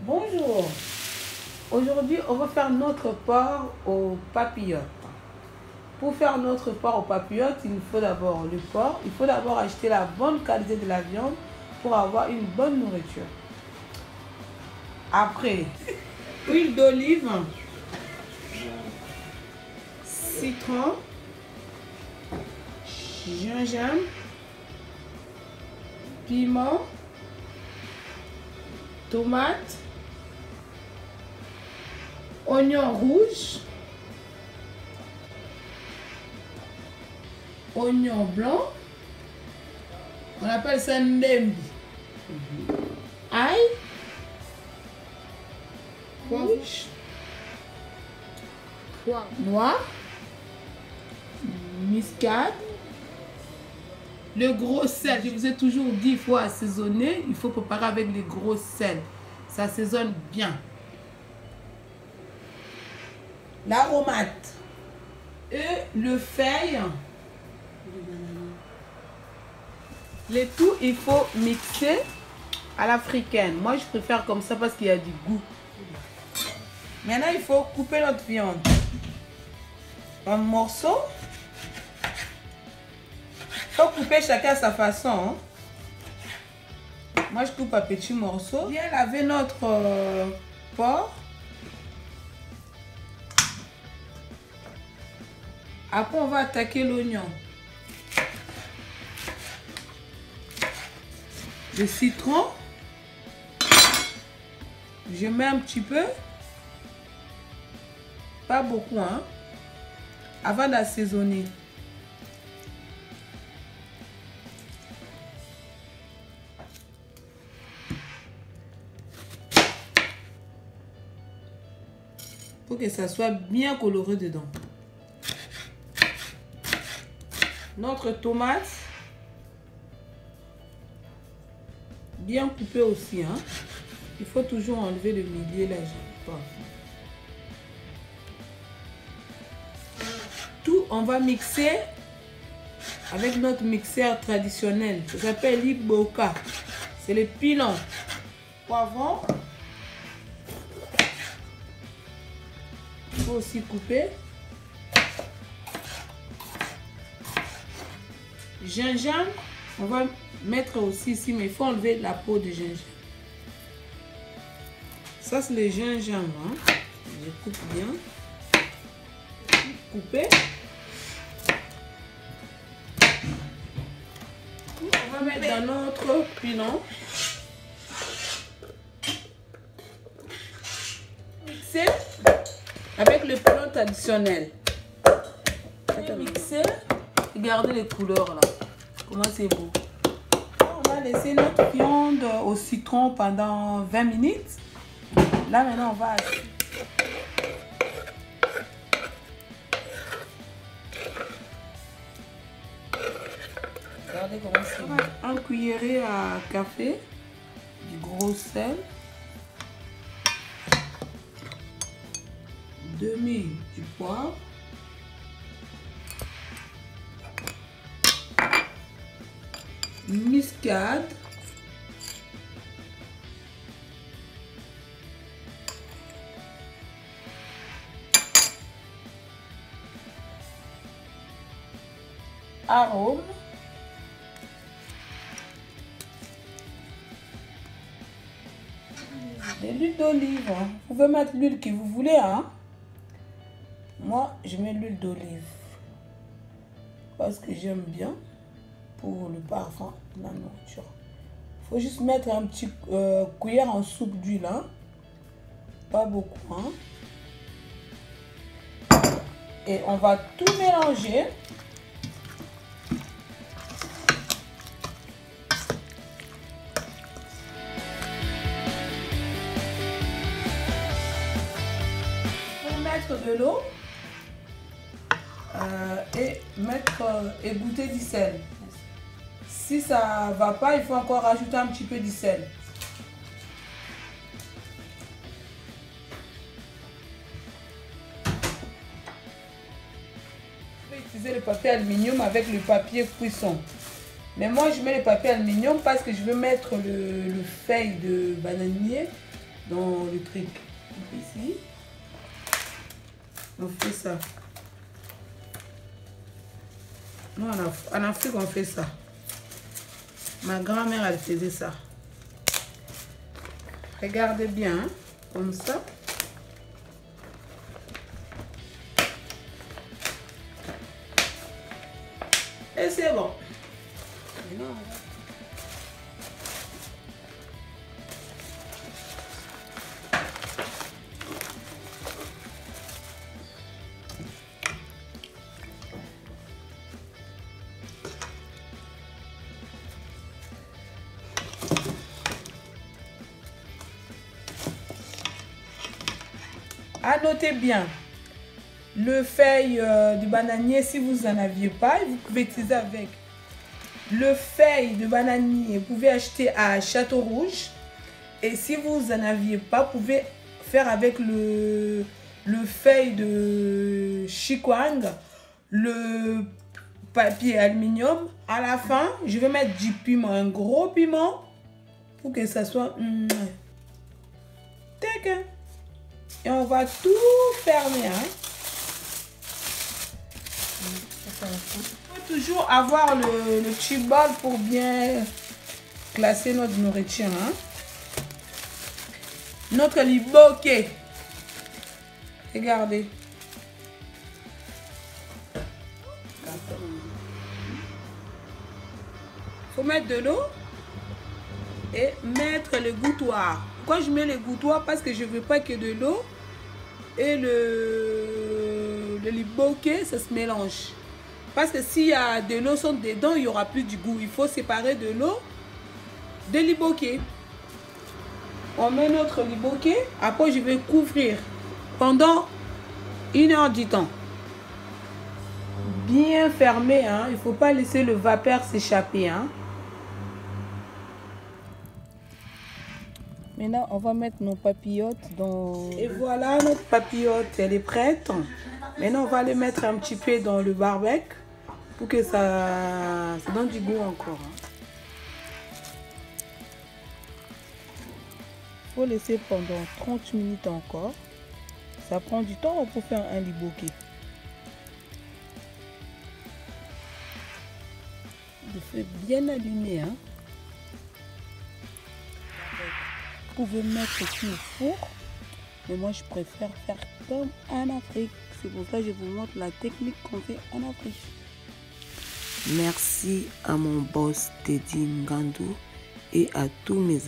Bonjour. Aujourd'hui, on va faire notre porc aux papillotes. Pour faire notre porc aux papillotes, il nous faut d'abord le porc. Il faut d'abord acheter la bonne qualité de la viande pour avoir une bonne nourriture. Après, huile d'olive, citron, gingembre, piment, tomate, oignon rouge, oignon blanc, on appelle ça ndembi, ail, rouge, poivre noir, muscade, le gros sel. Je vous ai toujours dit, il faut assaisonner, il faut préparer avec les gros sels. Ça assaisonne bien. L'aromate et le feuille. Le tout, il faut mixer à l'africaine. Moi, je préfère comme ça parce qu'il y a du goût. Maintenant, il faut couper notre viande en morceaux. Il faut couper chacun à sa façon. Hein. Moi, je coupe à petits morceaux. Bien laver notre porc. Après, on va attaquer l'oignon. Le citron. Je mets un petit peu. Pas beaucoup, hein. Avant d'assaisonner. Pour que ça soit bien coloré dedans. Notre tomate, bien coupée aussi. Hein. Il faut toujours enlever le milieu là. Tout, on va mixer avec notre mixeur traditionnel. Ça s'appelle l'Iboka. C'est le pilon. Poivron. Il faut aussi couper. Gingembre, on va mettre aussi ici, mais il faut enlever la peau de gingembre. Ça, c'est le gingembre. Hein. Je coupe bien. Couper. On va mettre dans notre pilon. Mixer avec le pilon traditionnel. Mixer. Regardez les couleurs là. Comment c'est beau. On va laisser notre viande au citron pendant 20 minutes. Là maintenant on va... Regardez comment c'est beau. Un cuillerée à café. Du gros sel. Demi du poivre. Muscade, arôme, de l'huile d'olive. Vous pouvez mettre l'huile que vous voulez. Hein? Moi, je mets l'huile d'olive parce que j'aime bien. Pour le parfum de la nourriture. Il faut juste mettre un petit cuillère en soupe d'huile. Hein? Pas beaucoup. Hein? Et on va tout mélanger. Il faut mettre de l'eau et goûter du sel. Si ça ne va pas, il faut encore rajouter un petit peu de sel. Je vais utiliser le papier aluminium avec le papier cuisson. Mais moi, je mets le papier aluminium parce que je veux mettre le feuille de bananier dans le truc. Ici, on fait ça. Nous, en Afrique, on fait ça. Ma grand-mère, elle faisait ça. Regardez bien, hein, comme ça. Et c'est bon. À noter bien, le feuille de bananier, si vous n'en aviez pas, vous pouvez utiliser avec. Le feuille de bananier, vous pouvez acheter à Château Rouge. Et si vous n'en aviez pas, vous pouvez faire avec le feuille de chikwang, le papier aluminium. À la fin, je vais mettre du piment, un gros piment, pour que ça soit... Et on va tout fermer. Hein. Il faut toujours avoir le petit bol pour bien classer notre nourriture. Hein. Notre liboké. Regardez. Il faut mettre de l'eau et mettre le gouttoir. Pourquoi je mets le gouttoir? Parce que je ne veux pas que de l'eau et le liboké, ça se mélange. Parce que s'il y a de l'eau dedans, il n'y aura plus du goût. Il faut séparer de l'eau de liboké. On met notre liboké. Après, je vais couvrir pendant 1 heure du temps. Bien fermé. Hein? Il ne faut pas laisser le vapeur s'échapper. Hein? Maintenant, on va mettre nos papillotes dans... Et voilà, notre papillote, elle est prête. Maintenant, on va les mettre un petit peu dans le barbecue pour que ça donne du goût encore. Il faut laisser pendant 30 minutes encore. Ça prend du temps pour faire un liboké. Le feu bien allumé. Hein? Vous pouvez mettre aussi au four, mais moi je préfère faire comme en Afrique. C'est pour ça que je vous montre la technique qu'on fait en Afrique. Merci à mon boss Teddy Ngandou et à tous mes amis.